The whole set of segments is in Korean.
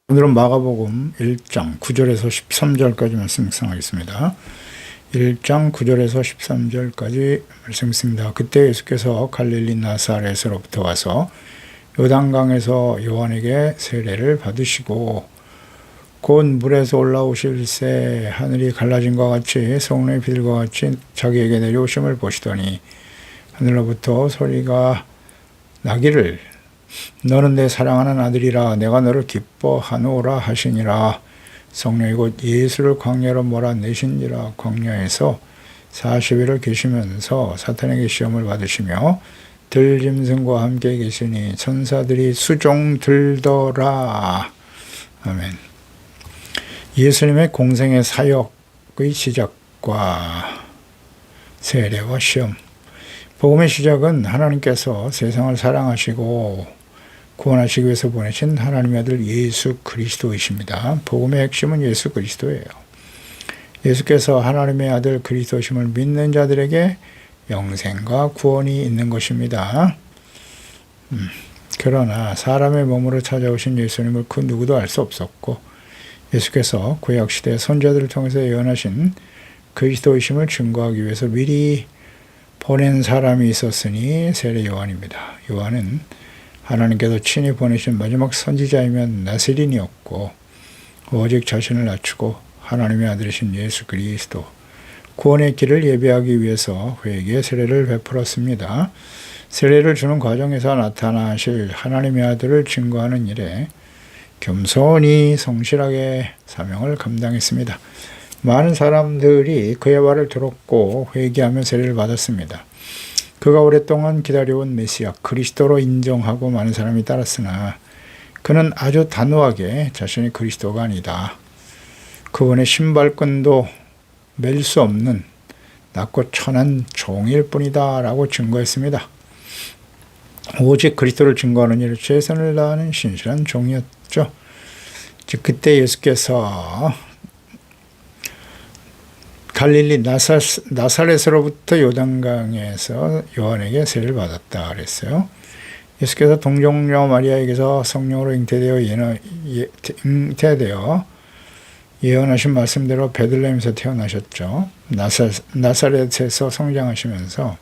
오늘은 마가복음 1장 9절에서 13절까지 말씀 묵상하겠습니다. 1장 9절에서 13절까지 말씀 있습니다. 그때 예수께서 갈릴리 나사렛으로부터 와서 요단강에서 요한에게 세례를 받으시고 곧 물에서 올라오실새 하늘이 갈라진 것 같이 성령의 비둘과 같이 자기에게 내려오심을 보시더니 하늘로부터 소리가 나기를 너는 내 사랑하는 아들이라 내가 너를 기뻐하노라 하시니라. 성령이 곧 예수를 광야로 몰아내신지라. 광야에서 40일을 계시면서 사탄에게 시험을 받으시며 들짐승과 함께 계시니 천사들이 수종 들더라. 아멘. 예수님의 공생의 사역의 시작과 세례와 시험. 복음의 시작은 하나님께서 세상을 사랑하시고 구원하시기 위해서 보내신 하나님의 아들 예수 그리스도이십니다. 복음의 핵심은 예수 그리스도예요. 예수께서 하나님의 아들 그리스도심을 믿는 자들에게 영생과 구원이 있는 것입니다. 그러나 사람의 몸으로 찾아오신 예수님을 그 누구도 알 수 없었고 예수께서 구약시대 선자들을 통해서 예언하신 그리스도이심을 증거하기 위해서 미리 보낸 사람이 있었으니 세례 요한입니다. 요한은 하나님께서 친히 보내신 마지막 선지자이면 나세린이었고 오직 자신을 낮추고 하나님의 아들이신 예수 그리스도 구원의 길을 예배하기 위해서 그에게 세례를 베풀었습니다. 세례를 주는 과정에서 나타나실 하나님의 아들을 증거하는 일에 겸손히 성실하게 사명을 감당했습니다. 많은 사람들이 그의 말을 들었고 회개하며 세례를 받았습니다. 그가 오랫동안 기다려온 메시아 그리스도로 인정하고 많은 사람이 따랐으나 그는 아주 단호하게 자신이 그리스도가 아니다. 그분의 신발끈도 맬 수 없는 낮고 천한 종일 뿐이다 라고 증거했습니다. 오직 그리스도를 증거하는 일에 최선을 다하는 신실한 종이었죠. 그때 예수께서 갈릴리 나사렛으로부터 요단강에서 요한에게 세례를 받았다 그랬어요. 예수께서 동정녀 마리아에게서 성령으로 잉태되어 예언하신 말씀대로 베들레헴에서 태어나셨죠. 나사렛에서 성장하시면서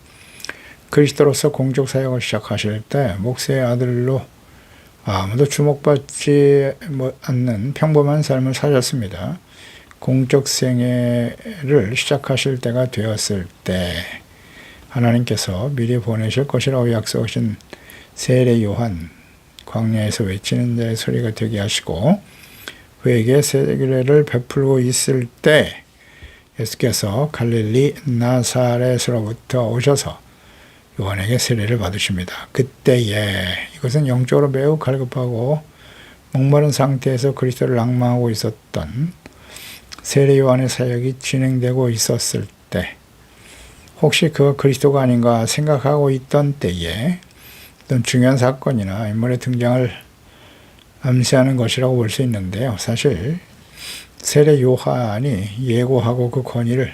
그리스도로서 공적 사역을 시작하실 때 목세의 아들로 아무도 주목받지 않는 평범한 삶을 사셨습니다. 공적 생애를 시작하실 때가 되었을 때 하나님께서 미리 보내실 것이라고 약속하신 세례 요한 광야에서 외치는 자의 소리가 되게 하시고 그에게 세례를 베풀고 있을 때 예수께서 갈릴리 나사렛으로부터 오셔서 요한에게 세례를 받으십니다. 그때에 이것은 영적으로 매우 갈급하고 목마른 상태에서 그리스도를 낭망하고 있었던 세례 요한의 사역이 진행되고 있었을 때 혹시 그가 그리스도가 아닌가 생각하고 있던 때에 어떤 중요한 사건이나 인물의 등장을 암시하는 것이라고 볼 수 있는데요. 사실 세례 요한이 예고하고 그 권위를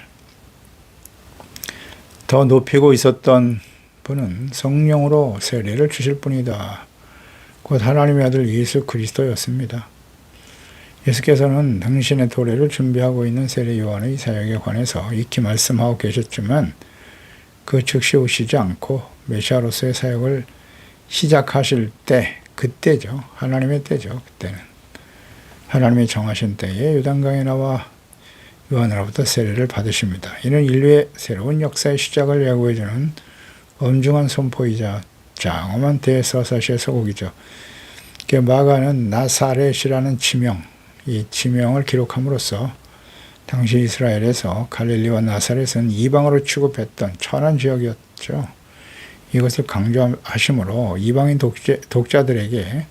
더 높이고 있었던 분은 성령으로 세례를 주실 분이다. 곧 하나님의 아들 예수 그리스도였습니다. 예수께서는 당신의 도래를 준비하고 있는 세례 요한의 사역에 관해서 익히 말씀하고 계셨지만 그 즉시 오시지 않고 메시아로서의 사역을 시작하실 때 그때죠. 하나님의 때죠. 그때는 하나님이 정하신 때에 요단강에 나와 요한으로부터 세례를 받으십니다. 이는 인류의 새로운 역사의 시작을 예고해주는 엄중한 선포이자 장엄한 대서사시의 서곡이죠. 마가는 나사렛이라는 지명, 이 지명을 기록함으로써 당시 이스라엘에서 갈릴리와 나사렛은 이방으로 취급했던 천한 지역이었죠. 이것을 강조하심으로 이방인 독자들에게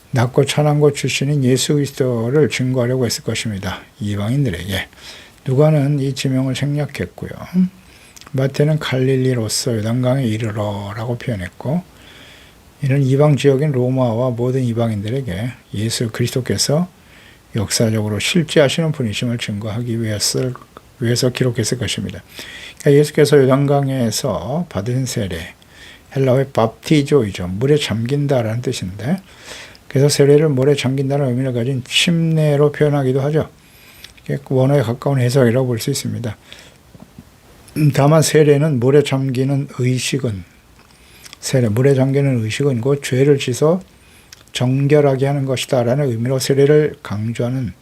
낮고 천한 곳 출신인 예수 그리스도를 증거하려고 했을 것입니다. 이방인들에게. 누가는 이 지명을 생략했고요. 마태는 갈릴리로서 요단강에 이르러 라고 표현했고 이는 이방 지역인 로마와 모든 이방인들에게 예수 그리스도께서 역사적으로 실제하시는 분이심을 증거하기 위해서 기록했을 것입니다. 그러니까 예수께서 요단강에서 받은 세례, 헬라어의 밥티조이죠. 물에 잠긴다라는 뜻인데 그래서 세례를 물에 잠긴다는 의미를 가진 침례로 표현하기도 하죠. 원어에 가까운 해석이라고 볼 수 있습니다. 다만 세례는 물에 잠기는 의식은 물에 잠기는 의식은 곧 죄를 씻어 정결하게 하는 것이다 라는 의미로 세례를 강조하는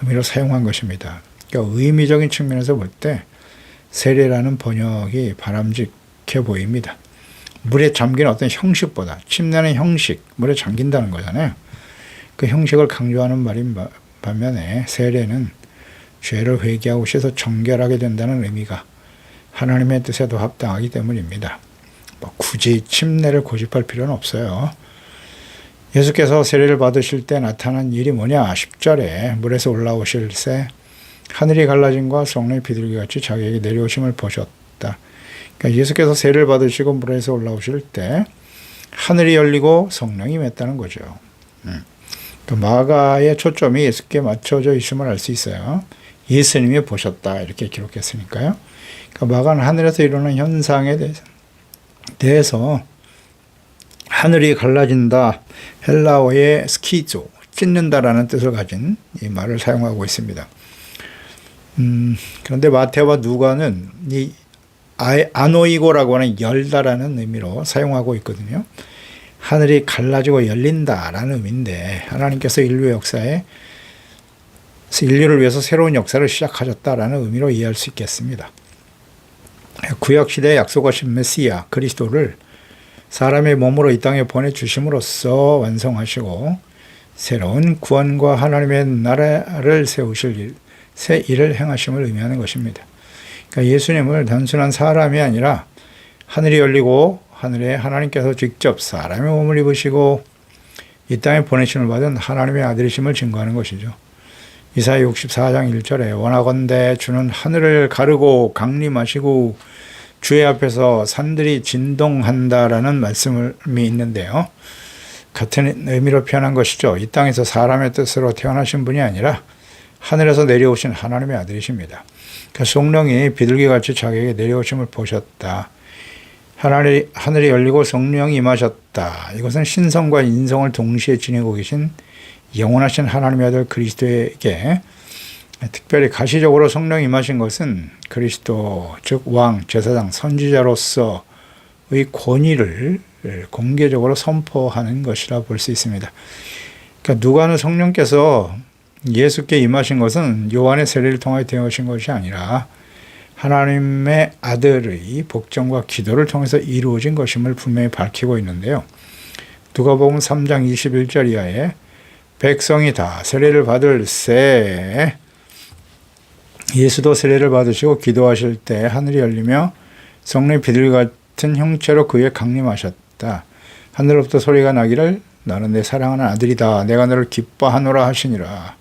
의미로 사용한 것입니다. 그러니까 의미적인 측면에서 볼 때 세례라는 번역이 바람직해 보입니다. 물에 잠기는 어떤 형식보다 침례는 형식, 물에 잠긴다는 거잖아요. 그 형식을 강조하는 말인 반면에 세례는 죄를 회개하고 씻어 정결하게 된다는 의미가 하나님의 뜻에도 합당하기 때문입니다. 굳이 침례를 고집할 필요는 없어요. 예수께서 세례를 받으실 때 나타난 일이 뭐냐? 10절에 물에서 올라오실 새 하늘이 갈라짐과 성령의 비둘기같이 자기에게 내려오심을 보셨다. 그러니까 예수께서 세례를 받으시고 물에서 올라오실 때 하늘이 열리고 성령이 임했다는 거죠. 또 마가의 초점이 예수께 맞춰져 있음을 알 수 있어요. 예수님이 보셨다 이렇게 기록했으니까요. 그러니까 마가는 하늘에서 일어나는 현상에 대해서 하늘이 갈라진다, 헬라어의 스키조, 찢는다라는 뜻을 가진 이 말을 사용하고 있습니다. 그런데 마태와 누가는 이 아노이고라고 하는 열다라는 의미로 사용하고 있거든요. 하늘이 갈라지고 열린다라는 의미인데 하나님께서 인류의 역사에 인류를 위해서 새로운 역사를 시작하셨다라는 의미로 이해할 수 있겠습니다. 구약시대에 약속하신 메시아 그리스도를 사람의 몸으로 이 땅에 보내주심으로써 완성하시고 새로운 구원과 하나님의 나라를 세우실 새 일을 행하심을 의미하는 것입니다. 그러니까 예수님을 단순한 사람이 아니라 하늘이 열리고 하늘에 하나님께서 직접 사람의 몸을 입으시고 이 땅에 보내심을 받은 하나님의 아들이심을 증거하는 것이죠. 이사야 64장 1절에 원하건대 주는 하늘을 가르고 강림하시고 주의 앞에서 산들이 진동한다라는 말씀이 있는데요. 같은 의미로 표현한 것이죠. 이 땅에서 사람의 뜻으로 태어나신 분이 아니라 하늘에서 내려오신 하나님의 아들이십니다. 그 성령이 비둘기같이 자기에게 내려오심을 보셨다. 하늘이 열리고 성령이 임하셨다. 이것은 신성과 인성을 동시에 지니고 계신 영원하신 하나님의 아들 그리스도에게 특별히 가시적으로 성령이 임하신 것은 그리스도 즉 왕, 제사장, 선지자로서의 권위를 공개적으로 선포하는 것이라 볼 수 있습니다. 그러니까 누가는 성령께서 예수께 임하신 것은 요한의 세례를 통하여 되어진 것이 아니라 하나님의 아들의 복종과 기도를 통해서 이루어진 것임을 분명히 밝히고 있는데요. 누가복음 3장 21절 이하에 백성이 다 세례를 받을 새 예수도 세례를 받으시고 기도하실 때 하늘이 열리며 성령의 비둘기 같은 형체로 그에 강림하셨다. 하늘로부터 소리가 나기를 너는 내 사랑하는 아들이다. 내가 너를 기뻐하노라 하시니라.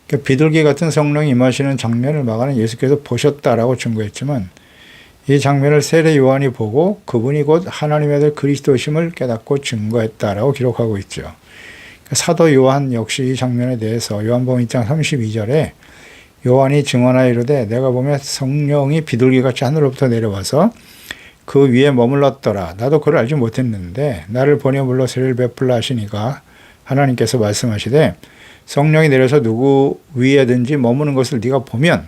그러니까 비둘기 같은 성령이 임하시는 장면을 마가는 예수께서 보셨다라고 증거했지만 이 장면을 세례 요한이 보고 그분이 곧 하나님의 아들 그리스도심을 깨닫고 증거했다라고 기록하고 있죠. 그러니까 사도 요한 역시 이 장면에 대해서 요한복음 1장 32절에 요한이 증언하여 이르되 내가 보면 성령이 비둘기같이 하늘로부터 내려와서 그 위에 머물렀더라. 나도 그를 알지 못했는데 나를 보내 물로 세례를 베풀라 하시니까 하나님께서 말씀하시되 성령이 내려서 누구 위에든지 머무는 것을 네가 보면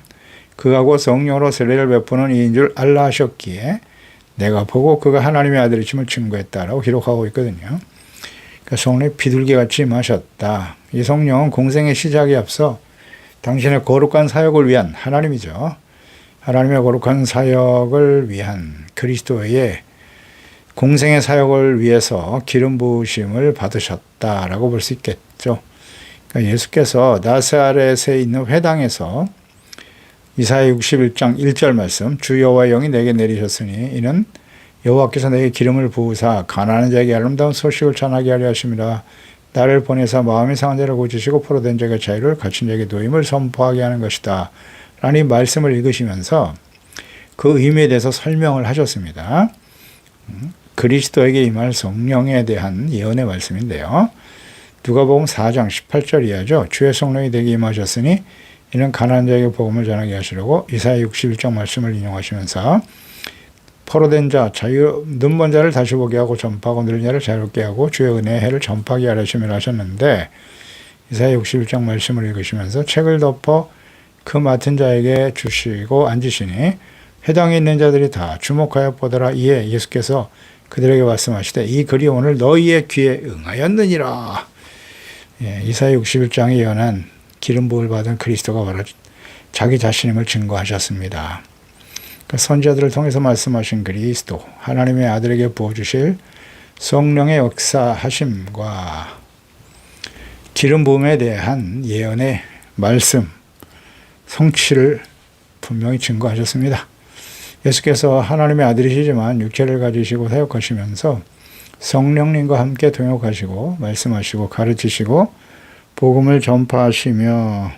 그하고 성령으로 세례를 베푸는 이인 줄 알라 하셨기에 내가 보고 그가 하나님의 아들이심을 증거했다라고 기록하고 있거든요. 그러니까 성령이 비둘기같이 임하셨다. 이 성령은 공생의 시작에 앞서 당신의 거룩한 사역을 위한 하나님이죠. 하나님의 거룩한 사역을 위한 그리스도의 공생의 사역을 위해서 기름 부으심을 받으셨다라고 볼 수 있겠죠. 그러니까 예수께서 나사렛에 있는 회당에서 이사야 61장 1절 말씀 주 여호와의 영이 내게 내리셨으니 이는 여호와께서 내게 기름을 부으사 가난한 자에게 아름다운 소식을 전하게 하려 하심이라. 나를 보내사 마음이 상한 자를 고치시고 포로된 자에게 자유를 갇힌 자에게 노임을 선포하게 하는 것이다 라는 말씀을 읽으시면서 그 의미에 대해서 설명을 하셨습니다. 그리스도에게 임할 성령에 대한 예언의 말씀인데요. 누가복음 4장 18절 이하죠. 주의 성령이 내게 임하셨으니 이는 가난한 자에게 복음을 전하게 하시려고 이사야 61장 말씀을 인용하시면서 포로된 자, 눈먼 자를 다시 보게 하고 전파하고 늘린 자를 자유롭게 하고 주의 은혜의 해를 전파하게 하려심을 하셨는데, 이사야 61장 말씀을 읽으시면서 책을 덮어 그 맡은 자에게 주시고 앉으시니 회당에 있는 자들이 다 주목하여 보더라. 이에 예수께서 그들에게 말씀하시되 이 글이 오늘 너희의 귀에 응하였느니라. 이사야 61장에 예언한 기름 부음을 받은 그리스도가 바로 자기 자신임을 증거하셨습니다. 그 선지자들을 통해서 말씀하신 그리스도, 하나님의 아들에게 부어주실 성령의 역사하심과 기름 부음에 대한 예언의 말씀, 성취를 분명히 증거하셨습니다. 예수께서 하나님의 아들이시지만 육체를 가지시고 사역하시면서 성령님과 함께 동역하시고 말씀하시고 가르치시고 복음을 전파하시며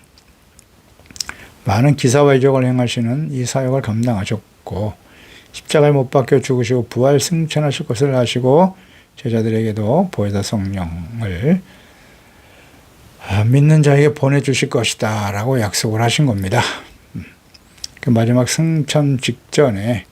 많은 기사와 이적을 행하시는 이 사역을 감당하셨고, 십자가에 못 박혀 죽으시고 부활 승천하실 것을 아시고 제자들에게도 보혜사 성령을 믿는 자에게 보내주실 것이다 라고 약속을 하신 겁니다. 그 마지막 승천 직전에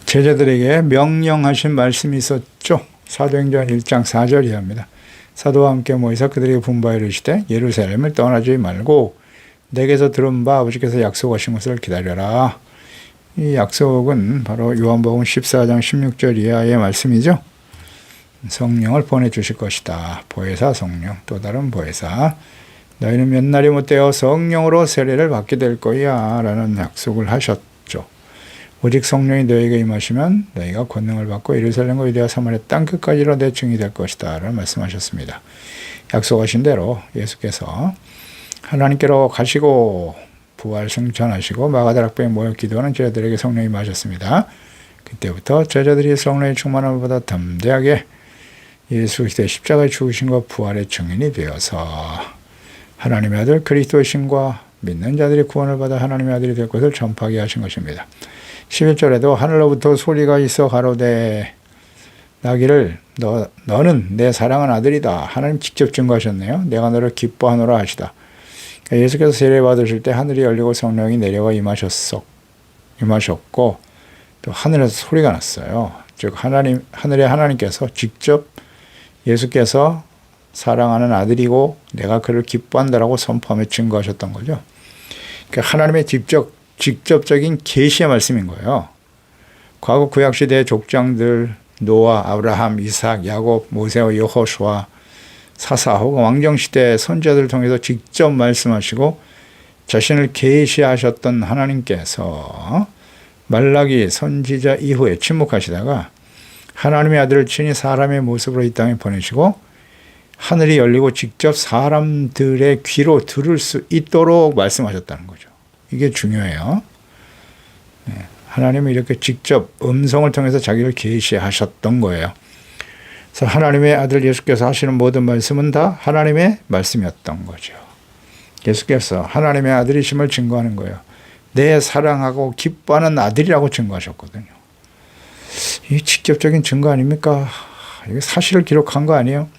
제자들에게 명령하신 말씀이 있었죠. 사도행전 1장 4절이 합니다. 사도와 함께 모이사 그들에게 분부하여 이르시되 예루살렘을 떠나지 말고 내게서 들은 바 아버지께서 약속하신 것을 기다려라. 이 약속은 바로 요한복음 14장 16절 이하의 말씀이죠. 성령을 보내주실 것이다. 보혜사 성령, 또 다른 보혜사. 너희는 몇 날이 못되어 성령으로 세례를 받게 될 거야 라는 약속을 하셨죠. 오직 성령이 너희에게 임하시면 너희가 권능을 받고 예루살렘과 유대와 사마리아 땅 끝까지로 내 증인이 될 것이다 라는 말씀하셨습니다. 약속하신 대로 예수께서 하나님께로 가시고 부활 승천하시고 마가다락방에 모여 기도하는 제자들에게 성령이 임하셨습니다. 그때부터 제자들이 성령의 충만함을 받아 담대하게 예수 그리스도의 십자가에 죽으심과 부활의 증인이 되어서 하나님의 아들 그리스도의 신과 믿는 자들이 구원을 받아 하나님의 아들이 될 것을 전파하게 하신 것입니다. 11절에도 하늘로부터 소리가 있어 가로되 나기를 너는 내 사랑하는 아들이다. 하나님 직접 증거하셨네요. 내가 너를 기뻐하노라 하시다. 예수께서 세례 받으실 때 하늘이 열리고 성령이 내려와 임하셨고 또 하늘에서 소리가 났어요. 즉 하늘의 하나님께서 직접 예수께서 사랑하는 아들이고 내가 그를 기뻐한다라고 선포하며 증거하셨던 거죠. 그러니까 하나님의 직접적인 계시의 말씀인 거예요. 과거 구약시대의 족장들 노아, 아브라함, 이삭, 야곱, 모세와 여호수아, 사사 혹은 왕정시대의 선지자들을 통해서 직접 말씀하시고 자신을 계시하셨던 하나님께서 말라기 선지자 이후에 침묵하시다가 하나님의 아들을 친히 사람의 모습으로 이 땅에 보내시고 하늘이 열리고 직접 사람들의 귀로 들을 수 있도록 말씀하셨다는 거죠. 이게 중요해요. 하나님이 이렇게 직접 음성을 통해서 자기를 계시하셨던 거예요. 그래서 하나님의 아들 예수께서 하시는 모든 말씀은 다 하나님의 말씀이었던 거죠. 예수께서 하나님의 아들이심을 증거하는 거예요. 내 사랑하고 기뻐하는 아들이라고 증거하셨거든요. 이 직접적인 증거 아닙니까? 이게 사실을 기록한 거 아니에요?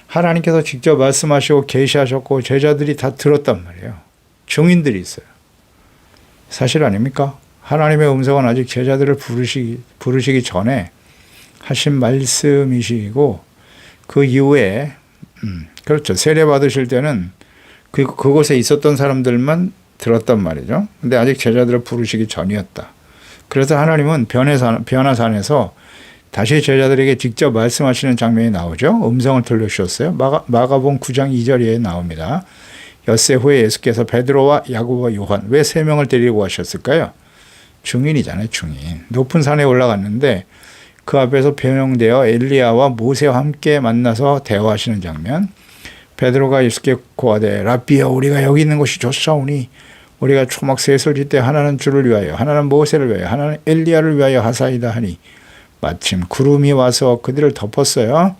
하나님께서 직접 말씀하시고 계시하셨고 제자들이 다 들었단 말이에요. 증인들이 있어요. 사실 아닙니까? 하나님의 음성은 아직 제자들을 부르시기 전에 하신 말씀이시고 그 이후에 그렇죠. 세례 받으실 때는 그곳에 있었던 사람들만 들었단 말이죠. 근데 아직 제자들을 부르시기 전이었다. 그래서 하나님은 변화산에서 다시 제자들에게 직접 말씀하시는 장면이 나오죠. 음성을 들려주셨어요. 마가복음 9장 2절에 나옵니다. 엿새 후에 예수께서 베드로와 야고보와 요한 왜 세 명을 데리고 가셨을까요? 증인이잖아요. 증인. 높은 산에 올라갔는데 그 앞에서 변형되어 엘리야와 모세와 함께 만나서 대화하시는 장면. 베드로가 예수께 고하되 라비여 우리가 여기 있는 것이 좋사오니 우리가 초막 셋을 짓되 하나는 주를 위하여 하나는 모세를 위하여 하나는 엘리야를 위하여 하사이다 하니 마침 구름이 와서 그들을 덮었어요.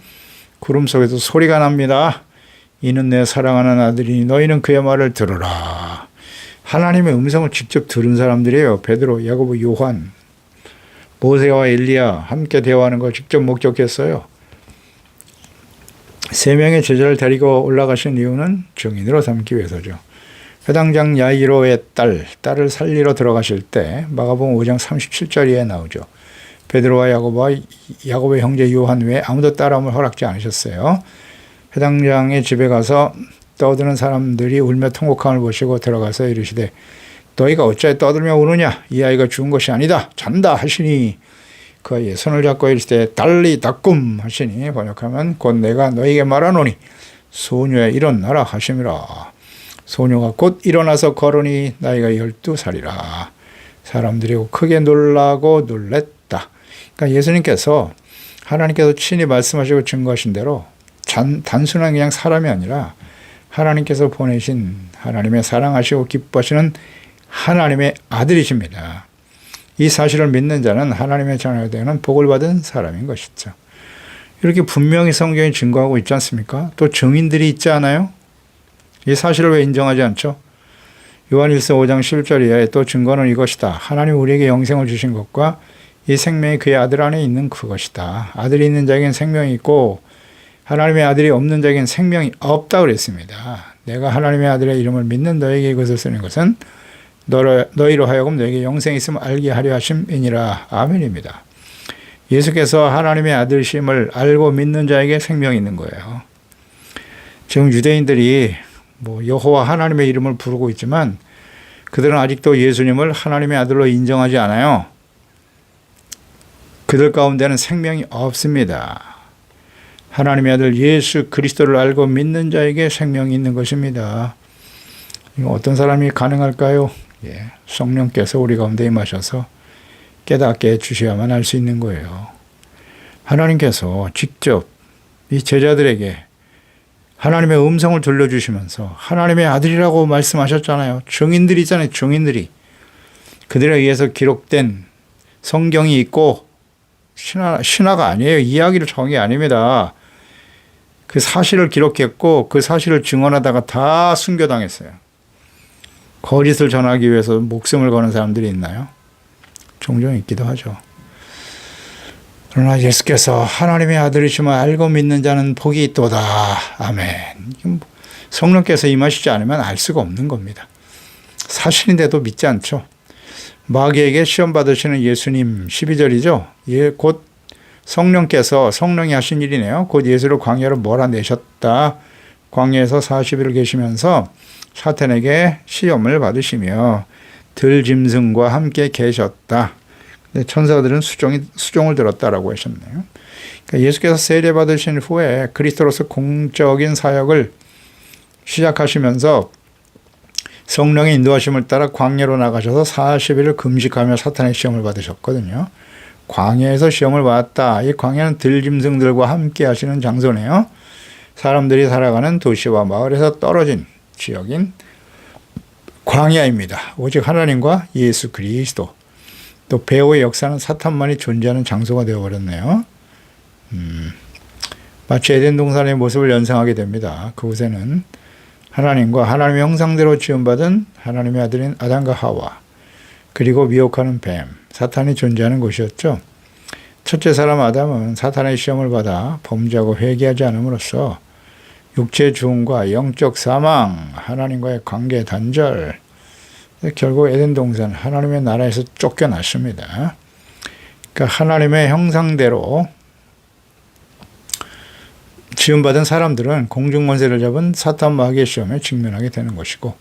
구름 속에서 소리가 납니다. 이는 내 사랑하는 아들이니 너희는 그의 말을 들으라. 하나님의 음성을 직접 들은 사람들이에요. 베드로, 야고보, 요한, 모세와 엘리야 함께 대화하는 걸 직접 목격했어요. 세 명의 제자를 데리고 올라가신 이유는 증인으로 삼기 위해서죠. 회당장 야이로의 딸을 살리러 들어가실 때 마가복음 5장 37절에 나오죠. 베드로와 야고보의 형제 요한 외에 아무도 따라옴을 허락지 않으셨어요. 회당장의 집에 가서 떠드는 사람들이 울며 통곡함을 보시고 들어가서 이르시되 너희가 어찌하여 떠들며 우느냐? 이 아이가 죽은 것이 아니다. 잔다 하시니 그 아이의 손을 잡고 이르시되 달리 닦음 하시니 번역하면 곧 내가 너희에게 말하노니 소녀야 일어나라 하심이라. 소녀가 곧 일어나서 걸으니 나이가 12살이라. 사람들이 크게 놀라고 놀랬다. 그러니까 예수님께서 하나님께서 친히 말씀하시고 증거하신 대로 단순한 그냥 사람이 아니라 하나님께서 보내신 하나님의 사랑하시고 기뻐하시는 하나님의 아들이십니다. 이 사실을 믿는 자는 하나님의 자녀가 되는 복을 받은 사람인 것이죠. 이렇게 분명히 성경이 증거하고 있지 않습니까? 또 증인들이 있지 않아요? 이 사실을 왜 인정하지 않죠? 요한일서 5장 10절 이하에 또 증거는 이것이다. 하나님 우리에게 영생을 주신 것과 이 생명이 그의 아들 안에 있는 그것이다. 아들이 있는 자에겐 생명이 있고 하나님의 아들이 없는 자에겐 생명이 없다 그랬습니다. 내가 하나님의 아들의 이름을 믿는 너에게 이것을 쓰는 것은 너희로 하여금 너에게 영생이 있음을 알게 하려 하심이니라. 아멘입니다. 예수께서 하나님의 아들심을 알고 믿는 자에게 생명이 있는 거예요. 지금 유대인들이 여호와 하나님의 이름을 부르고 있지만 그들은 아직도 예수님을 하나님의 아들로 인정하지 않아요. 그들 가운데는 생명이 없습니다. 하나님의 아들 예수 그리스도를 알고 믿는 자에게 생명이 있는 것입니다. 어떤 사람이 가능할까요? 성령께서 우리 가운데 임하셔서 깨닫게 해주셔야만 알 수 있는 거예요. 하나님께서 직접 이 제자들에게 하나님의 음성을 들려주시면서 하나님의 아들이라고 말씀하셨잖아요. 증인들이잖아요. 증인들이. 그들에 의해서 기록된 성경이 있고 신화가 아니에요. 이야기를 적은 게 아닙니다. 그 사실을 기록했고 그 사실을 증언하다가 다 순교당했어요. 거짓을 전하기 위해서 목숨을 거는 사람들이 있나요? 종종 있기도 하죠. 그러나 예수께서 하나님의 아들이심을 알고 믿는 자는 복이 있도다. 아멘. 성령께서 임하시지 않으면 알 수가 없는 겁니다. 사실인데도 믿지 않죠. 마귀에게 시험 받으시는 예수님 12절이죠. 곧 성령이 하신 일이네요. 곧 예수를 광야로 몰아내셨다. 광야에서 40일을 계시면서 사탄에게 시험을 받으시며 들짐승과 함께 계셨다. 천사들은 수종을 들었다라고 하셨네요. 그러니까 예수께서 세례 받으신 후에 그리스도로서 공적인 사역을 시작하시면서 성령의 인도하심을 따라 광야로 나가셔서 40일을 금식하며 사탄의 시험을 받으셨거든요. 광야에서 시험을 받았다. 이 광야는 들짐승들과 함께 하시는 장소네요. 사람들이 살아가는 도시와 마을에서 떨어진 지역인 광야입니다. 오직 하나님과 예수 그리스도, 또 배후의 역사는 사탄만이 존재하는 장소가 되어버렸네요. 마치 에덴 동산의 모습을 연상하게 됩니다. 그곳에는 하나님과 하나님의 형상대로 지음받은 하나님의 아들인 아담과 하와, 그리고 미혹하는 뱀, 사탄이 존재하는 곳이었죠. 첫째 사람 아담은 사탄의 시험을 받아 범죄하고 회개하지 않음으로써 육체의 죽음과 영적 사망, 하나님과의 관계 단절, 결국 에덴 동산 하나님의 나라에서 쫓겨났습니다. 그러니까 하나님의 형상대로 지음받은 사람들은 공중권세를 잡은 사탄 마귀의 시험에 직면하게 되는 것이고,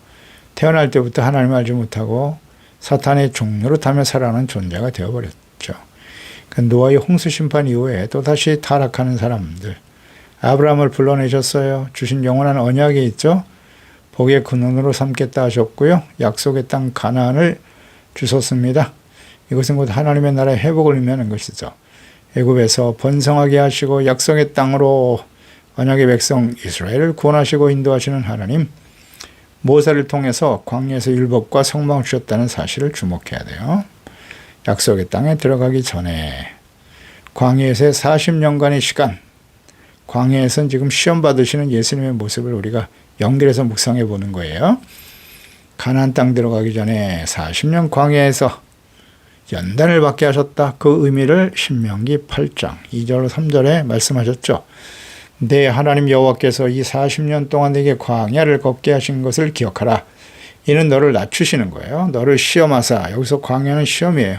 태어날 때부터 하나님을 알지 못하고 사탄의 종로로 타며 살아가는 존재가 되어버렸죠. 그러니까 노아의 홍수 심판 이후에 또다시 타락하는 사람들, 아브라함을 불러내셨어요. 주신 영원한 언약이 있죠. 복의 근원으로 삼겠다 하셨고요. 약속의 땅 가나안을 주셨습니다. 이것은 곧 하나님의 나라의 회복을 의미하는 것이죠. 애굽에서 번성하게 하시고 약속의 땅으로 언약의 백성 이스라엘을 구원하시고 인도하시는 하나님, 모세를 통해서 광야에서 율법과 성망을 주셨다는 사실을 주목해야 돼요. 약속의 땅에 들어가기 전에 광야에서의 40년간의 시간, 광야에서는 지금 시험 받으시는 예수님의 모습을 우리가 연결해서 묵상해 보는 거예요. 가나안 땅 들어가기 전에 40년 광야에서 연단을 받게 하셨다. 그 의미를 신명기 8장 2절 3절에 말씀하셨죠. 내 하나님 여호와께서 이 40년 동안 내게 광야를 걷게 하신 것을 기억하라. 이는 너를 낮추시는 거예요. 너를 시험하사, 여기서 광야는 시험이에요.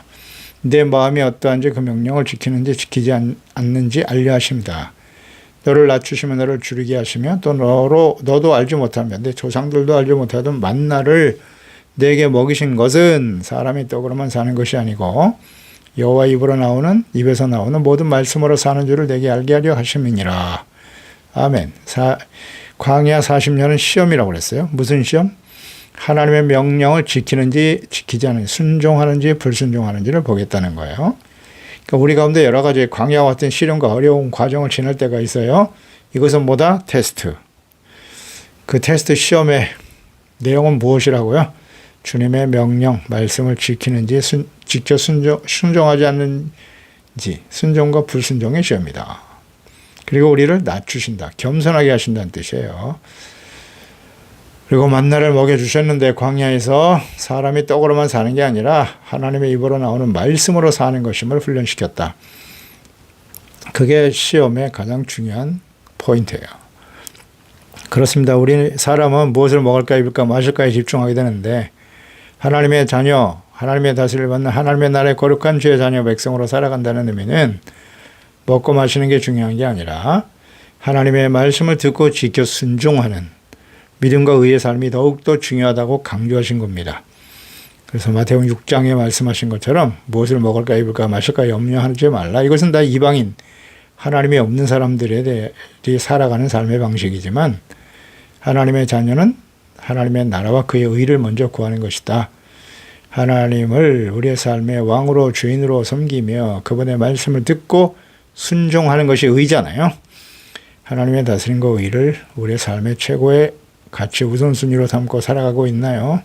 내 마음이 어떠한지 그 명령을 지키는지 지키지 않는지 알려 하십니다. 너를 낮추시면 너를 줄이게 하시며 또 너도 알지 못하면 내 조상들도 알지 못하던 만나를 내게 먹이신 것은 사람이 떡으로만 사는 것이 아니고 여호와 입에서 나오는 모든 말씀으로 사는 줄을 내게 알게 하려 하심이니라. 아멘. 광야 40년은 시험이라고 그랬어요. 무슨 시험? 하나님의 명령을 지키는지 지키지 않는지, 순종하는지 불순종하는지를 보겠다는 거예요. 그러니까 우리 가운데 여러 가지 광야와 같은 시련과 어려운 과정을 지날 때가 있어요. 이것은 뭐다? 테스트. 그 테스트 시험의 내용은 무엇이라고요? 주님의 명령, 말씀을 지키는지 직접 순종하지 않는지, 순종과 불순종의 시험이다. 그리고 우리를 낮추신다, 겸손하게 하신다는 뜻이에요. 그리고 만나를 먹여주셨는데 광야에서 사람이 떡으로만 사는 게 아니라 하나님의 입으로 나오는 말씀으로 사는 것임을 훈련시켰다. 그게 시험의 가장 중요한 포인트예요. 그렇습니다. 우리 사람은 무엇을 먹을까 입을까 마실까에 집중하게 되는데 하나님의 자녀, 하나님의 다스림을 받는 하나님의 나라의 거룩한 주의 자녀 백성으로 살아간다는 의미는 먹고 마시는 게 중요한 게 아니라 하나님의 말씀을 듣고 지켜 순종하는 믿음과 의의 삶이 더욱더 중요하다고 강조하신 겁니다. 그래서 마태복음 6장에 말씀하신 것처럼 무엇을 먹을까 입을까 마실까 염려하지 말라. 이것은 다 이방인, 하나님이 없는 사람들이 살아가는 삶의 방식이지만 하나님의 자녀는 하나님의 나라와 그의 의를 먼저 구하는 것이다. 하나님을 우리의 삶의 왕으로 주인으로 섬기며 그분의 말씀을 듣고 순종하는 것이 의잖아요. 하나님의 다스림과 의를 우리의 삶의 최고의 가치 우선순위로 삼고 살아가고 있나요?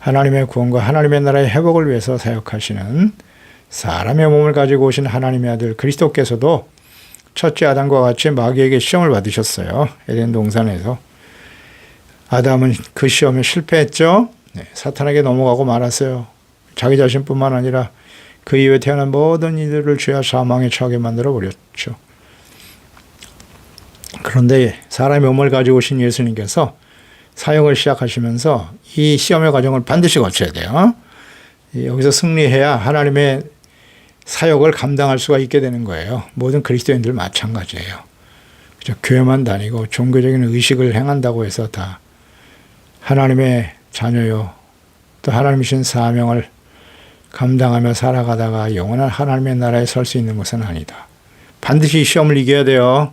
하나님의 구원과 하나님의 나라의 회복을 위해서 사역하시는 사람의 몸을 가지고 오신 하나님의 아들 그리스도께서도 첫째 아담과 같이 마귀에게 시험을 받으셨어요. 에덴 동산에서. 아담은 그 시험에 실패했죠. 사탄에게 넘어가고 말았어요. 자기 자신뿐만 아니라 그 이후에 태어난 모든 이들을 죄와 사망에 처하게 만들어 버렸죠. 그런데 사람의 몸을 가지고 오신 예수님께서 사역을 시작하시면서 이 시험의 과정을 반드시 거쳐야 돼요. 여기서 승리해야 하나님의 사역을 감당할 수가 있게 되는 거예요. 모든 그리스도인들 마찬가지예요. 교회만 다니고 종교적인 의식을 행한다고 해서 다 하나님의 자녀요, 또 하나님이신 사명을 감당하며 살아가다가 영원한 하나님의 나라에 설 수 있는 것은 아니다. 반드시 시험을 이겨야 돼요.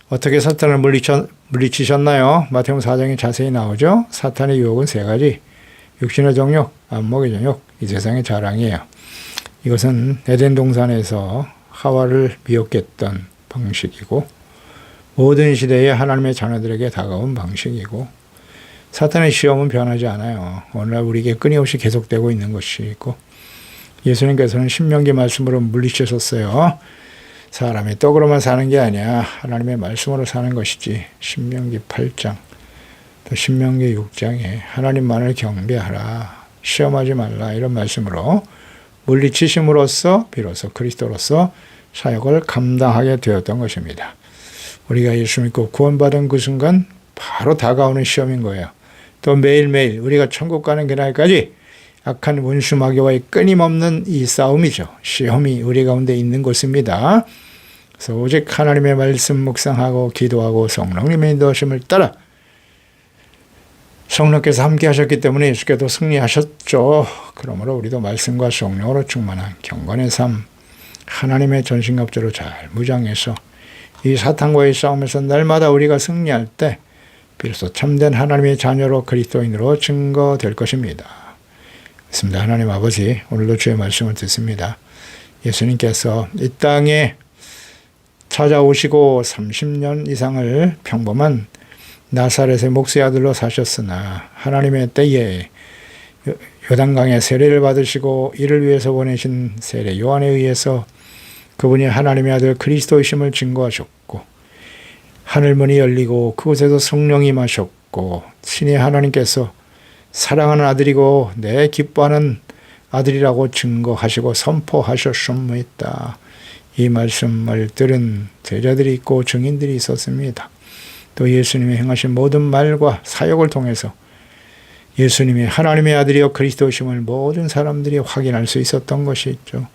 어떻게 사탄을 물리치셨나요? 마태복음 4장에 자세히 나오죠. 사탄의 유혹은 세 가지. 육신의 정욕, 안목의 정욕, 이 세상의 자랑이에요. 이것은 에덴 동산에서 하와를 미혹했던 방식이고 모든 시대에 하나님의 자녀들에게 다가온 방식이고 사탄의 시험은 변하지 않아요. 오늘날 우리에게 끊임없이 계속되고 있는 것이고 예수님께서는 신명기 말씀으로 물리치셨어요. 사람이 떡으로만 사는 게 아니야. 하나님의 말씀으로 사는 것이지. 신명기 8장 또 신명기 6장에 하나님만을 경배하라. 시험하지 말라. 이런 말씀으로 물리치심으로써 비로소 그리스도로서 사역을 감당하게 되었던 것입니다. 우리가 예수 믿고 구원받은 그 순간 바로 다가오는 시험인 거예요. 또 매일매일 우리가 천국 가는 그날까지 악한 원수 마귀와의 끊임없는 이 싸움이죠. 시험이 우리 가운데 있는 것입니다. 그래서 오직 하나님의 말씀 묵상하고 기도하고 성령님의 인도하심을 따라 성령께서 함께 하셨기 때문에 예수께도 승리하셨죠. 그러므로 우리도 말씀과 성령으로 충만한 경건의 삶, 하나님의 전신갑주로 잘 무장해서 이 사탄과의 싸움에서 날마다 우리가 승리할 때 비로소 참된 하나님의 자녀로 그리스도인으로 증거될 것입니다. 그렇습니다. 하나님 아버지, 오늘도 주의 말씀을 듣습니다. 예수님께서 이 땅에 찾아오시고 30년 이상을 평범한 나사렛의 목수의 아들로 사셨으나 하나님의 때에 요단강에 세례를 받으시고 이를 위해서 보내신 세례 요한에 의해서 그분이 하나님의 아들 그리스도이심을 증거하셨고 하늘문이 열리고 그곳에서 성령이 임하셨고 신의 하나님께서 사랑하는 아들이고 내 기뻐하는 아들이라고 증거하시고 선포하셨습니다. 이 말씀을 들은 제자들이 있고 증인들이 있었습니다. 또 예수님이 행하신 모든 말과 사역을 통해서 예수님이 하나님의 아들이여 그리스도심을 모든 사람들이 확인할 수 있었던 것이 있죠.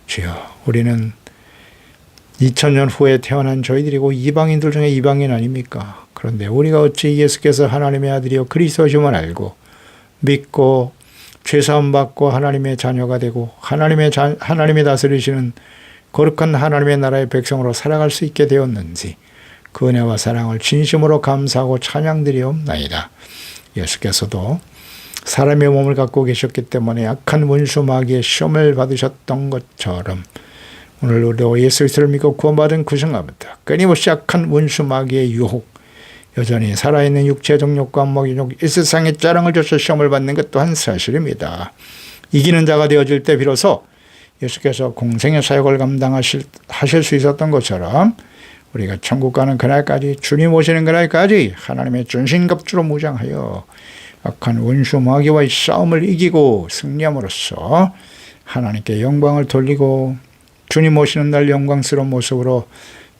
주여, 우리는 2000년 후에 태어난 저희들이고 이방인들 중에 이방인 아닙니까? 그런데 우리가 어찌 예수께서 하나님의 아들이여 그리스도심을 알고 믿고 죄사함 받고 하나님의 자녀가 되고 하나님이 다스리시는 거룩한 하나님의 나라의 백성으로 살아갈 수 있게 되었는지 그 은혜와 사랑을 진심으로 감사하고 찬양드리옵나이다. 예수께서도 사람의 몸을 갖고 계셨기 때문에 약한 원수 마귀의 시험을 받으셨던 것처럼 오늘 우리도 예수 그리스도를 믿고 구원받은 그 순간부터 끊임없이 약한 원수 마귀의 유혹, 여전히 살아있는 육체적 욕과 먹이욕, 이 세상의 자랑을 줘서 시험을 받는 것 또한 사실입니다. 이기는 자가 되어질 때 비로소 예수께서 공생의 사역을 감당하실 수 있었던 것처럼 우리가 천국 가는 그날까지, 주님 오시는 그날까지 하나님의 전신갑주로 무장하여 악한 원수 마귀와의 싸움을 이기고 승리함으로써 하나님께 영광을 돌리고 주님 오시는 날 영광스러운 모습으로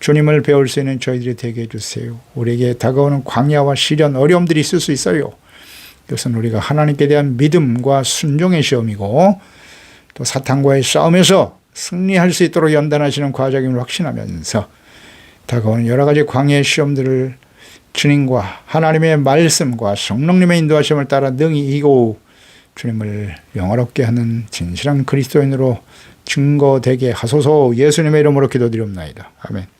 주님을 배울 수 있는 저희들이 되게 해주세요. 우리에게 다가오는 광야와 시련, 어려움들이 있을 수 있어요. 이것은 우리가 하나님께 대한 믿음과 순종의 시험이고 또 사탄과의 싸움에서 승리할 수 있도록 연단하시는 과정임을 확신하면서 다가오는 여러 가지 광야의 시험들을 주님과 하나님의 말씀과 성령님의 인도하심을 따라 능히 이기고 주님을 영화롭게 하는 진실한 그리스도인으로 증거되게 하소서. 예수님의 이름으로 기도드리옵나이다. 아멘.